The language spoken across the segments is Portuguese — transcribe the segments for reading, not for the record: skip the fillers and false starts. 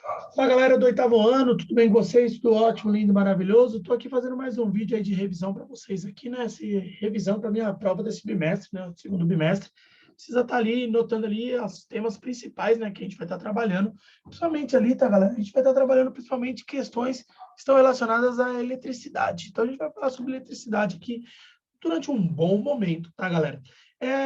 Fala, galera do oitavo ano, tudo bem com vocês? Tudo ótimo, lindo, maravilhoso. Estou aqui fazendo mais um vídeo aí de revisão para vocês aqui, né? Revisão para minha prova desse bimestre, né? O segundo bimestre. Precisa estar ali, notando ali os temas principais, né? Que a gente vai estar trabalhando. Principalmente ali, tá, galera? A gente vai estar trabalhando principalmente questões que estão relacionadas à eletricidade. Então, a gente vai falar sobre eletricidade aqui durante um bom momento, tá, galera?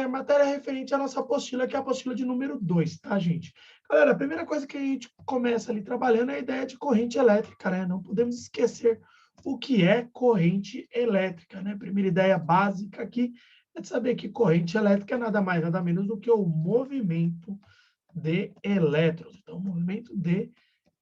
Matéria referente à nossa apostila, que é a apostila de número 2, tá, gente? Galera, a primeira coisa que a gente começa ali trabalhando é a ideia de corrente elétrica, né? Não podemos esquecer o que é corrente elétrica, né? Primeira ideia básica aqui é de saber que corrente elétrica é nada mais, nada menos do que o movimento de elétrons. Então, movimento de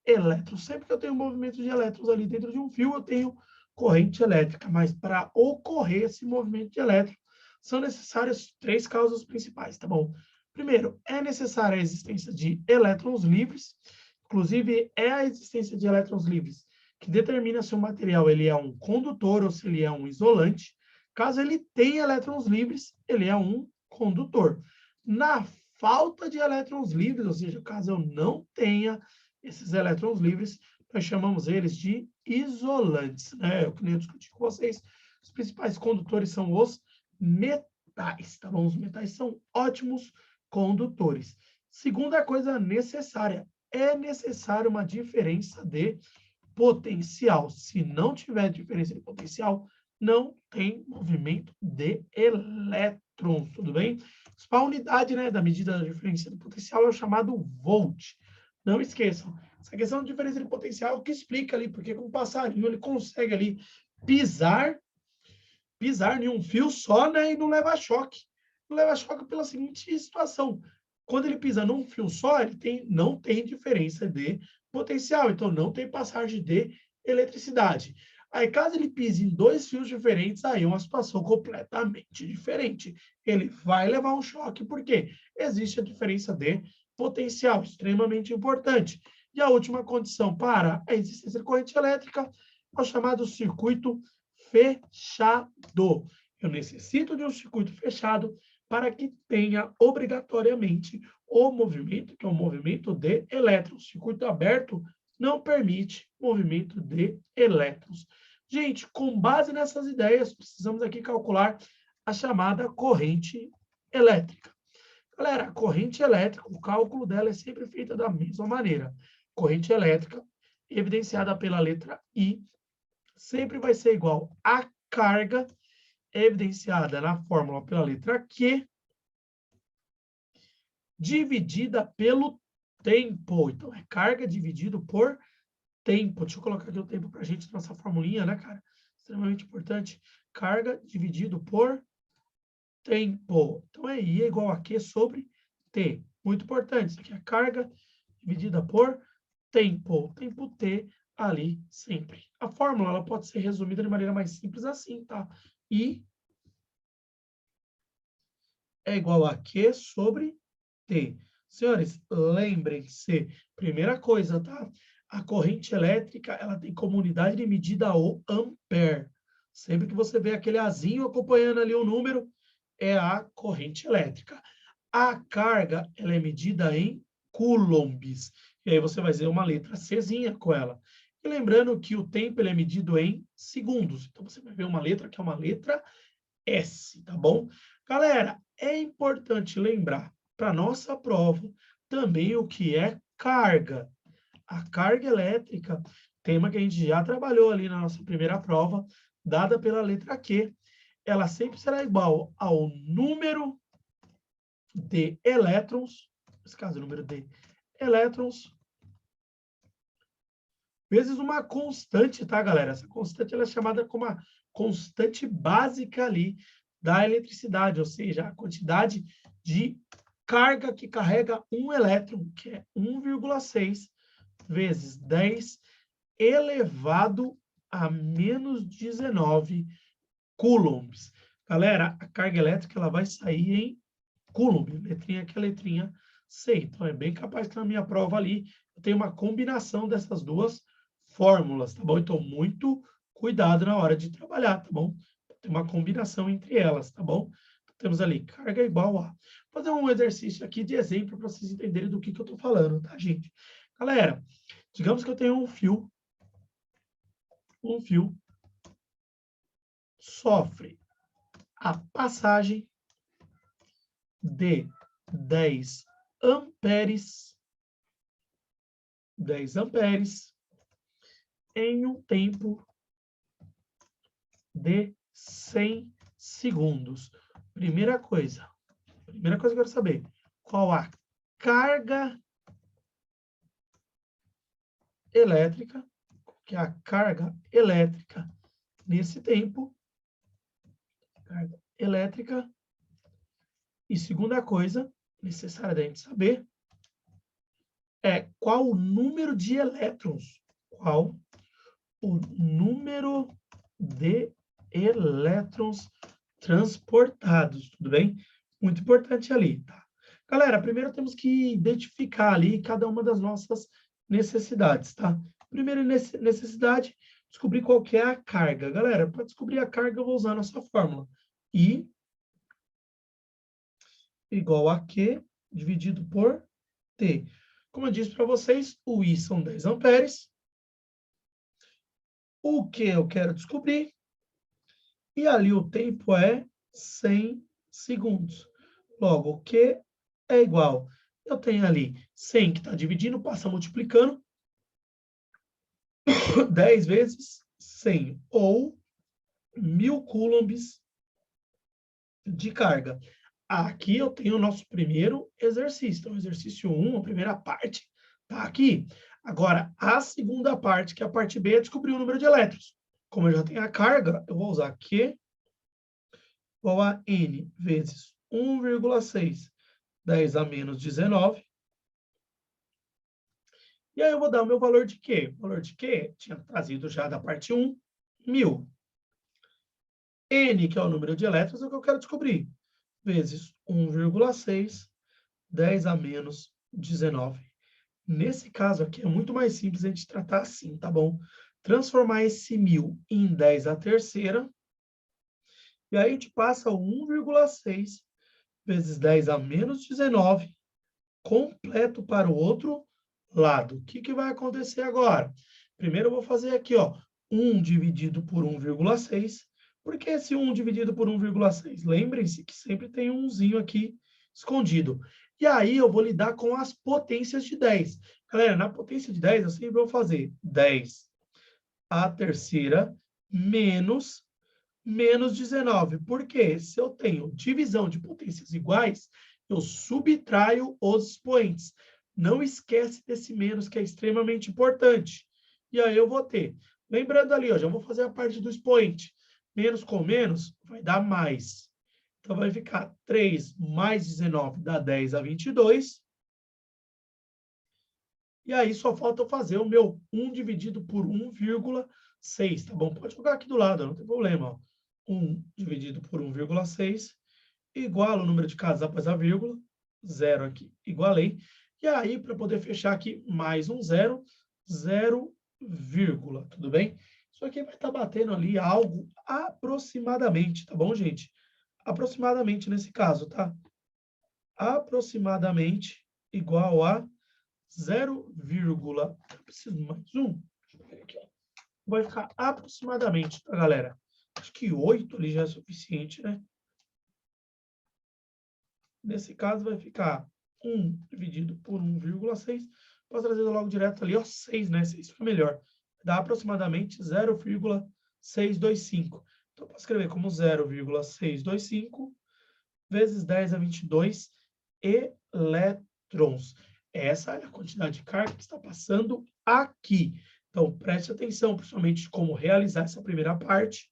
elétrons. Sempre que eu tenho movimento de elétrons ali dentro de um fio, eu tenho corrente elétrica. Mas para ocorrer esse movimento de elétrons, são necessárias três causas principais, tá bom? Primeiro, é necessária a existência de elétrons livres. Inclusive, é a existência de elétrons livres que determina se o material ele é um condutor ou se ele é um isolante. Caso ele tenha elétrons livres, ele é um condutor. Na falta de elétrons livres, ou seja, caso eu não tenha esses elétrons livres, nós chamamos eles de isolantes, né? Eu queria discutir com vocês. Os principais condutores são os metais, tá bom? Os metais são ótimos condutores. Segunda coisa necessária, é necessário uma diferença de potencial. Se não tiver diferença de potencial, não tem movimento de elétrons, tudo bem? A unidade, né, da medida da diferença de potencial é o chamado volt. Não esqueçam, essa questão de diferença de potencial que explica ali porque com o passarinho ele consegue ali pisar em um fio só, né, e não leva choque. Não leva choque pela seguinte situação: quando ele pisa num fio só, não tem diferença de potencial, então não tem passagem de eletricidade. Aí, caso ele pise em dois fios diferentes, aí é uma situação completamente diferente. Ele vai levar um choque, porque existe a diferença de potencial, extremamente importante. E a última condição para a existência de corrente elétrica é o chamado circuito fechado. Eu necessito de um circuito fechado para que tenha obrigatoriamente o movimento, que é o movimento de elétrons. Circuito aberto não permite movimento de elétrons. Gente, com base nessas ideias, precisamos aqui calcular a chamada corrente elétrica. Galera, a corrente elétrica, o cálculo dela é sempre feito da mesma maneira. Corrente elétrica, evidenciada pela letra I, sempre vai ser igual a carga, evidenciada na fórmula pela letra Q, dividida pelo tempo. Então, é carga dividido por tempo. Deixa eu colocar aqui o tempo para a gente, nossa formulinha, né, cara? Extremamente importante. Carga dividido por tempo. Então, é I é igual a Q sobre T. Muito importante. Isso aqui é carga dividida por tempo. Tempo T ali sempre. A fórmula ela pode ser resumida de maneira mais simples assim, tá? I é igual a Q sobre T. Senhores, lembrem-se, primeira coisa, tá? A corrente elétrica, ela tem como unidade de medida o ampere. Sempre que você vê aquele azinho acompanhando ali o número, é a corrente elétrica. A carga, ela é medida em coulombs. E aí você vai ver uma letra Czinha com ela. E lembrando que o tempo ele é medido em segundos. Então, você vai ver uma letra que é uma letra S, tá bom? Galera, é importante lembrar para nossa prova também o que é carga. A carga elétrica, tema que a gente já trabalhou ali na nossa primeira prova, dada pela letra Q, ela sempre será igual ao número de elétrons, nesse caso, o número de elétrons, vezes uma constante, tá, galera? Essa constante ela é chamada como a constante básica ali da eletricidade, ou seja, a quantidade de carga que carrega um elétron, que é 1,6 vezes 10 elevado a menos 19 coulombs. Galera, a carga elétrica ela vai sair em coulomb, letrinha que é letrinha C. Então, é bem capaz que na minha prova ali eu tenho uma combinação dessas duas fórmulas, tá bom? Então, muito cuidado na hora de trabalhar, tá bom? Tem uma combinação entre elas, tá bom? Temos ali carga igual a... Vou fazer um exercício aqui de exemplo para vocês entenderem do que eu estou falando, tá, gente? Galera, Digamos que eu tenho um fio sofre a passagem de 10 amperes em um tempo de 100 segundos. Primeira coisa que eu quero saber, qual a carga elétrica, que é a carga elétrica nesse tempo, carga elétrica. E segunda coisa necessária da gente saber é qual o número de elétrons, qual o número de elétrons transportados, tudo bem? Muito importante ali, tá? Galera, primeiro temos que identificar ali cada uma das nossas necessidades, tá? Primeira necessidade, descobrir qual que é a carga. Galera, para descobrir a carga, eu vou usar a nossa fórmula. I igual a Q dividido por T. Como eu disse para vocês, o I são 10 amperes. O que eu quero descobrir? E ali o tempo é 100 segundos. Logo, o Q é igual. Eu tenho ali 100 que está dividindo, passa multiplicando. 10 vezes 100, ou 1.000 coulombs de carga. Aqui eu tenho o nosso primeiro exercício. Então, exercício 1, a primeira parte, está aqui. Agora, a segunda parte, que é a parte B, é descobrir o número de elétrons. Como eu já tenho a carga, eu vou usar Q igual a N vezes 1,6, 10 a menos 19. E aí eu vou dar o meu valor de Q. O valor de Q tinha trazido já da parte 1, 1.000. N, que é o número de elétrons, é o que eu quero descobrir. Vezes 1,6, 10 a menos 19. Nesse caso aqui, é muito mais simples a gente tratar assim, tá bom? Transformar esse 1.000 em 10 à terceira. E aí a gente passa o 1,6 vezes 10 a menos 19 completo para o outro lado. O que vai acontecer agora? Primeiro eu vou fazer aqui, ó, 1 dividido por 1,6. Por que esse 1 dividido por 1,6? Lembrem-se que sempre tem um 1zinho aqui escondido. E aí eu vou lidar com as potências de 10. Galera, na potência de 10 eu sempre vou fazer 10 à terceira menos 19. Por quê? Se eu tenho divisão de potências iguais, eu subtraio os expoentes. Não esquece desse menos, que é extremamente importante. E aí eu vou ter, lembrando ali, ó, já vou fazer a parte do expoente. Menos com menos vai dar mais. Então, vai ficar 3 mais 19 dá 10 a 22. E aí só falta eu fazer o meu 1 dividido por 1,6, tá bom? Pode colocar aqui do lado, não tem problema, ó. 1 dividido por 1,6 igual o número de casas após a vírgula, 0 aqui, igualei. E aí, para poder fechar aqui, mais um 0, 0, vírgula, tudo bem? Isso aqui vai estar batendo ali algo aproximadamente, tá bom, gente? Aproximadamente nesse caso, tá? Aproximadamente igual a 0, eu preciso mais um. Deixa eu ver aqui, ó. Vai ficar aproximadamente, tá, galera? Acho que 8 ali já é suficiente, né? Nesse caso, vai ficar 1 dividido por 1,6. Posso trazer logo direto ali, ó, 6, né? 6 fica melhor. Dá aproximadamente 0,625. Então, eu posso escrever como 0,625 vezes 10 a 22 elétrons. Essa é a quantidade de carga que está passando aqui. Então, preste atenção, principalmente, como realizar essa primeira parte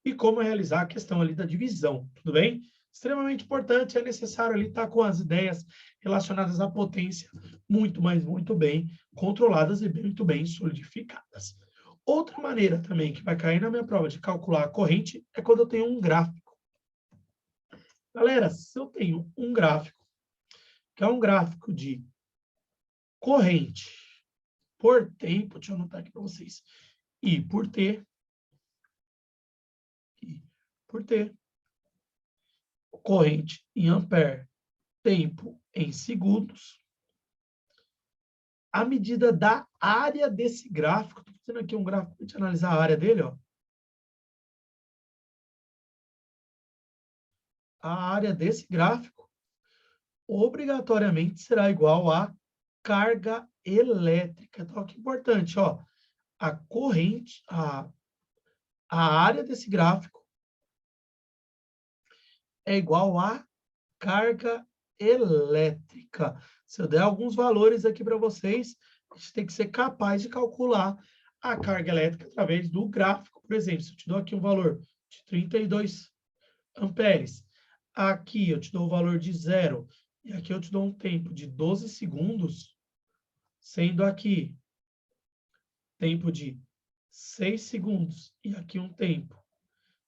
e como realizar a questão ali da divisão, tudo bem? Extremamente importante, é necessário ali estar com as ideias relacionadas à potência muito, mas muito bem controladas e muito bem solidificadas. Outra maneira também que vai cair na minha prova de calcular a corrente é quando eu tenho um gráfico. Galera, se eu tenho um gráfico, que é um gráfico de corrente por tempo, deixa eu anotar aqui para vocês, I por T, corrente em ampere, tempo em segundos. a medida da área desse gráfico. Estou fazendo aqui um gráfico para a gente analisar a área dele, ó. A área desse gráfico obrigatoriamente será igual à carga elétrica. Então, que importante, ó, a corrente, a área desse gráfico é igual à carga elétrica. Se eu der alguns valores aqui para vocês, a gente tem que ser capaz de calcular a carga elétrica através do gráfico. Por exemplo, se eu te dou aqui um valor de 32 amperes, aqui eu te dou o valor de 0, e aqui eu te dou um tempo de 12 segundos, sendo aqui tempo de 6 segundos, e aqui um tempo,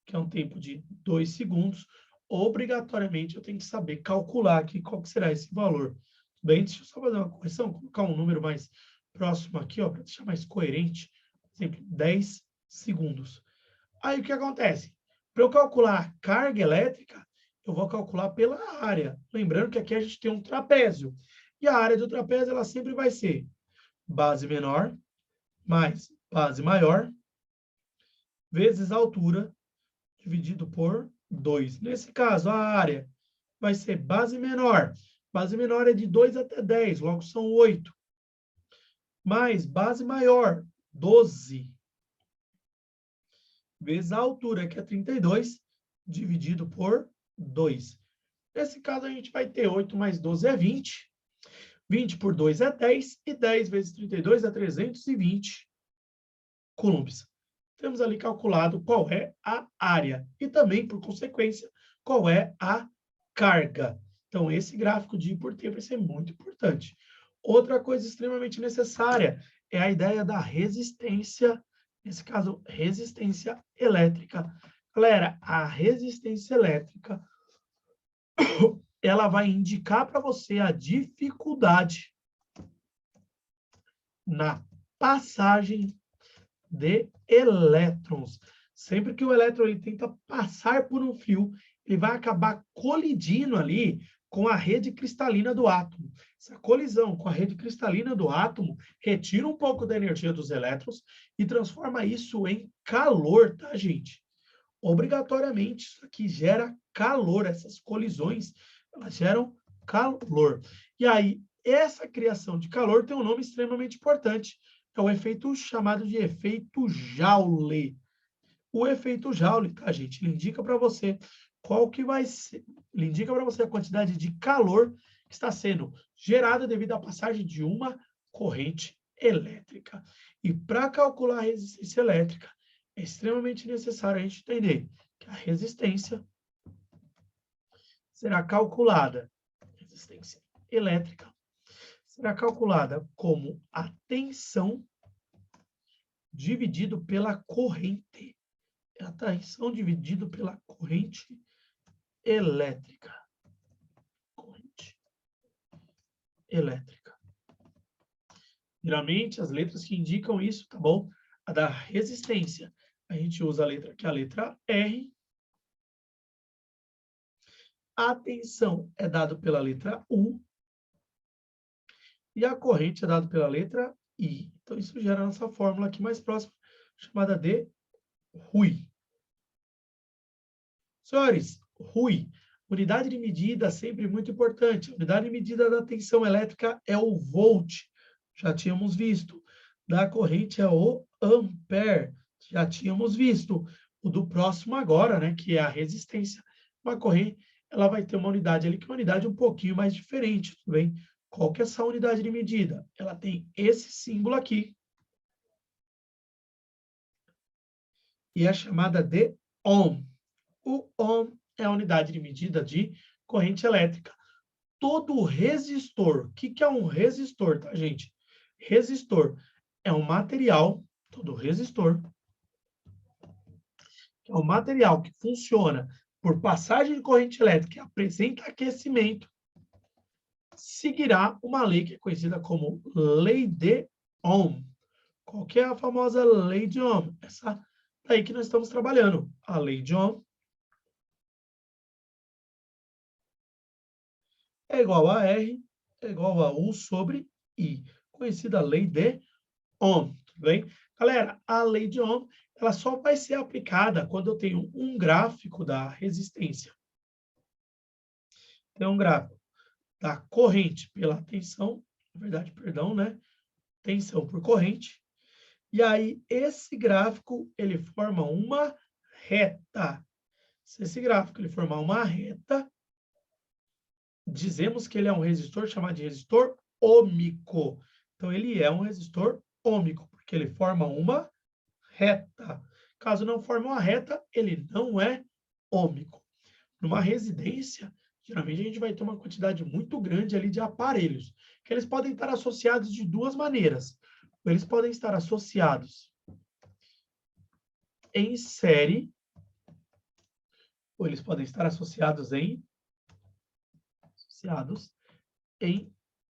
que é um tempo de 2 segundos, obrigatoriamente eu tenho que saber calcular aqui qual que será esse valor. Tudo bem? Deixa eu só fazer uma correção, colocar um número mais próximo aqui, ó, para deixar mais coerente. Por exemplo, 10 segundos. Aí o que acontece? Para eu calcular a carga elétrica, eu vou calcular pela área. Lembrando que aqui a gente tem um trapézio. E a área do trapézio, ela sempre vai ser base menor mais base maior vezes a altura dividido por 2. Nesse caso, a área vai ser base menor. Base menor é de 2 até 10, logo são 8. Mais base maior, 12. Vezes a altura, que é 32, dividido por 2. Nesse caso, a gente vai ter 8 mais 12 é 20. 20 por 2 é 10. E 10 vezes 32 é 320 coulombs. Temos ali calculado qual é a área e também, por consequência, qual é a carga. Então, esse gráfico de I por T vai ser muito importante. Outra coisa extremamente necessária é a ideia da resistência, nesse caso, resistência elétrica. Galera, a resistência elétrica, ela vai indicar para você a dificuldade na passagem de elétrons. Sempre que o elétron ele tenta passar por um fio, ele vai acabar colidindo ali com a rede cristalina do átomo. Essa colisão com a rede cristalina do átomo retira um pouco da energia dos elétrons e transforma isso em calor, tá, gente? Obrigatoriamente, isso aqui gera calor. Essas colisões, elas geram calor. E aí, essa criação de calor tem um nome extremamente importante, é o efeito chamado de efeito Joule. O efeito Joule, tá, gente? Ele indica para você qual que vai ser, ele indica para você a quantidade de calor que está sendo gerada devido à passagem de uma corrente elétrica. E para calcular a resistência elétrica, é extremamente necessário a gente entender que a resistência será calculada, resistência elétrica, será calculada como a tensão dividido pela corrente. É a tensão dividido pela corrente elétrica. Corrente elétrica. Geralmente, as letras que indicam isso, tá bom? A da resistência, a gente usa a letra que é a letra R. A tensão é dado pela letra U. E a corrente é dada pela letra I. Então, isso gera a nossa fórmula aqui mais próxima, chamada de RUI. Senhores, RUI, unidade de medida sempre muito importante. A unidade de medida da tensão elétrica é o volt, já tínhamos visto. Da corrente é o ampere, já tínhamos visto. O do próximo agora, né, que é a resistência. Uma corrente, ela vai ter uma unidade ali, que é uma unidade um pouquinho mais diferente, tudo bem? Qual que é essa unidade de medida? Ela tem esse símbolo aqui. E é chamada de ohm. O ohm é a unidade de medida de corrente elétrica. Todo resistor, o que é um resistor, tá, gente? Resistor é um material, todo resistor, é um material que funciona por passagem de corrente elétrica e apresenta aquecimento, seguirá uma lei que é conhecida como Lei de Ohm. Qual que é a famosa Lei de Ohm? Essa daí que nós estamos trabalhando. A Lei de Ohm é igual a R, é igual a U sobre I. conhecida lei de Ohm, tudo bem? Galera, a lei de Ohm, ela só vai ser aplicada quando eu tenho um gráfico da resistência. Tem um gráfico da corrente pela tensão, na verdade, perdão, né? Tensão por corrente. E aí, esse gráfico, ele forma uma reta. Se esse gráfico ele formar uma reta, dizemos que ele é um resistor chamado de resistor ômico. Então, ele é um resistor ômico, porque ele forma uma reta. Caso não forme uma reta, ele não é ômico. Numa residência, geralmente a gente vai ter uma quantidade muito grande ali de aparelhos, que eles podem estar associados de duas maneiras. Eles podem estar associados em série, ou eles podem estar associados em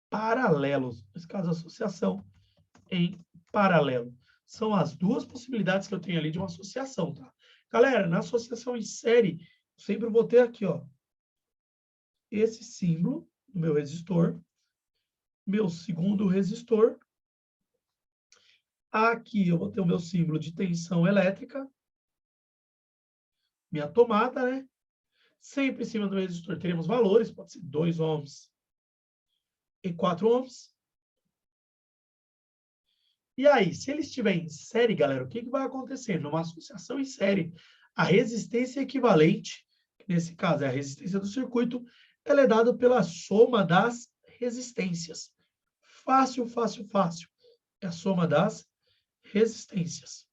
paralelos. Nesse caso, associação em paralelo. São as duas possibilidades que eu tenho ali de uma associação, tá? Galera, na associação em série, sempre vou ter aqui, ó, esse símbolo do meu resistor, meu segundo resistor. Aqui eu vou ter o meu símbolo de tensão elétrica, minha tomada, né? Sempre em cima do resistor teremos valores, pode ser 2 ohms e 4 ohms. E aí, se ele estiver em série, galera, o que vai acontecer? Numa associação em série, a resistência equivalente, que nesse caso é a resistência do circuito, ela é dada pela soma das resistências. Fácil, fácil, fácil. É a soma das resistências.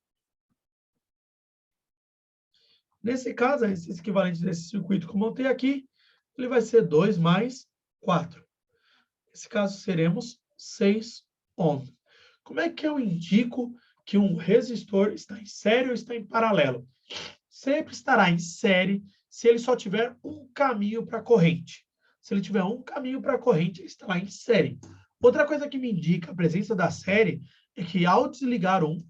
Nesse caso, a resistência equivalente desse circuito que eu montei aqui, ele vai ser 2 mais 4. Nesse caso, seremos 6 ohms. Como é que eu indico que um resistor está em série ou está em paralelo? Sempre estará em série se ele só tiver um caminho para a corrente. Se ele tiver um caminho para a corrente, ele estará em série. Outra coisa que me indica a presença da série é que ao desligar um,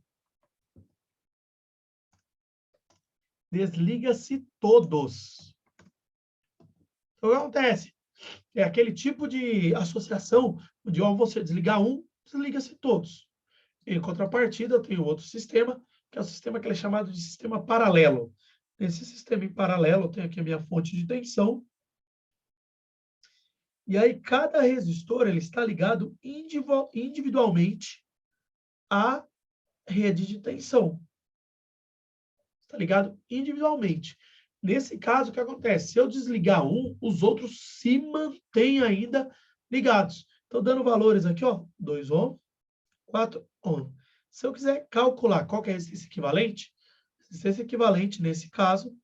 desliga-se todos. Então, o que acontece? É aquele tipo de associação onde ao você desligar um, desliga-se todos. Em contrapartida, eu tenho outro sistema, que é o sistema que é chamado de sistema paralelo. Nesse sistema em paralelo, eu tenho aqui a minha fonte de tensão. E aí, cada resistor ele está ligado individualmente à rede de tensão. Está ligado individualmente. Nesse caso, o que acontece? Se eu desligar um, os outros se mantêm ainda ligados. Estou dando valores aqui, ó, 2 ohms, 4 ohms. Se eu quiser calcular qual que é a resistência equivalente, nesse caso,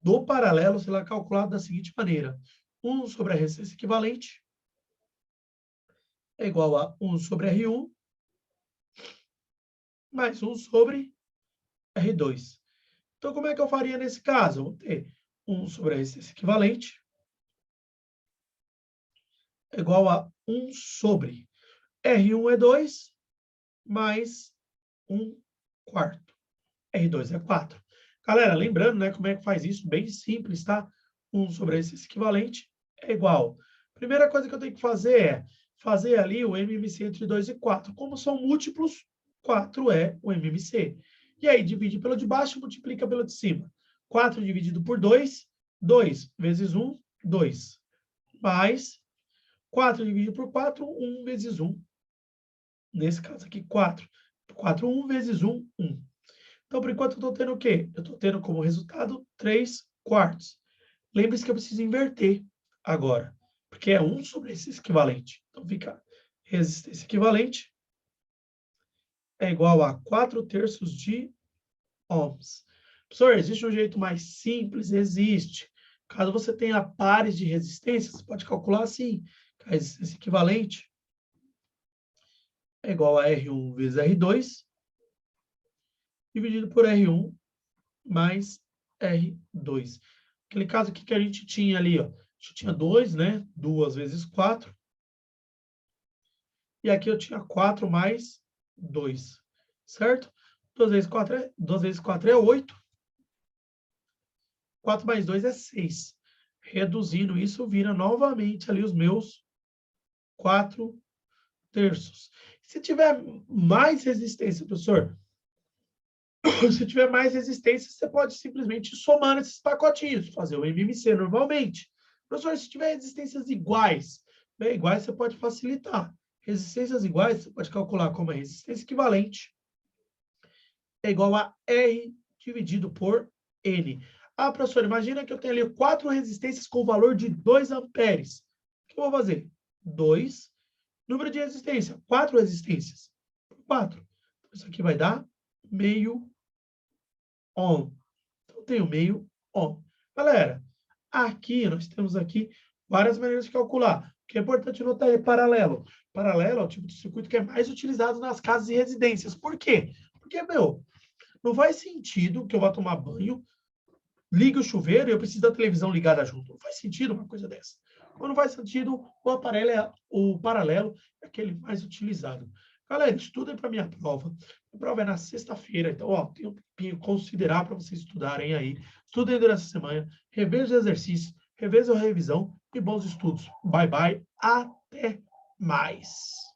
do paralelo, será calculado da seguinte maneira. 1 sobre a resistência equivalente é igual a 1 sobre R1 mais 1 sobre R2. Então, como é que eu faria nesse caso? Eu vou ter 1 sobre a resistência equivalente é igual a 1 sobre R1 é 2 mais 1 quarto. R2 é 4. Galera, lembrando, né, como é que faz isso? Bem simples, tá? 1 sobre a resistência equivalente é igual. Primeira coisa que eu tenho que fazer é fazer ali o MMC entre 2 e 4. Como são múltiplos, 4 é o MMC. E aí, divide pelo de baixo, multiplica pelo de cima. 4 dividido por 2, 2 vezes 1, 2. Mais 4 dividido por 4, 1 vezes 1. Nesse caso aqui, 4. 4, 1 vezes 1, 1. Então, por enquanto, eu estou tendo o quê? Eu estou tendo como resultado 3 quartos. Lembre-se que eu preciso inverter agora, porque é 1 sobre resistência equivalente. Então, fica resistência equivalente é igual a 4 terços de ohms. Professor, existe um jeito mais simples? Existe. Caso você tenha pares de resistência, você pode calcular assim. A resistência equivalente é igual a R1 vezes R2, dividido por R1 mais R2. Aquele caso aqui que a gente tinha ali, ó. A gente tinha 2, né? 2 vezes 4. E aqui eu tinha 4 mais 2. Certo? 2 vezes 4 é 8. 4 mais 2 é 6. Reduzindo isso, vira novamente ali os meus 4 terços. Se tiver mais resistência, professor, se tiver mais resistência, você pode simplesmente somar esses pacotinhos, fazer o MMC normalmente. Professor, se tiver resistências iguais, bem, iguais você pode facilitar. Resistências iguais, você pode calcular como a resistência equivalente é igual a R dividido por N. Ah, professor, imagina que eu tenho ali 4 resistências com valor de 2 amperes. O que eu vou fazer? 2, número de resistência, 4 resistências. 4. Isso aqui vai dar meio ohm. Então, eu tenho meio ohm. Galera, aqui nós temos aqui várias maneiras de calcular. O que é importante notar é paralelo. Paralelo é o tipo de circuito que é mais utilizado nas casas e residências. Por quê? Porque, não faz sentido que eu vá tomar banho, ligue o chuveiro e eu preciso da televisão ligada junto. Não faz sentido uma coisa dessa. Ou não faz sentido, o paralelo é aquele mais utilizado. Galera, estudem para minha prova. A prova é na sexta-feira, então, ó, tem um tempinho considerar para vocês estudarem aí. Estudem durante a semana, revejam os exercícios, revejam a revisão e bons estudos. Bye, bye. Até mais.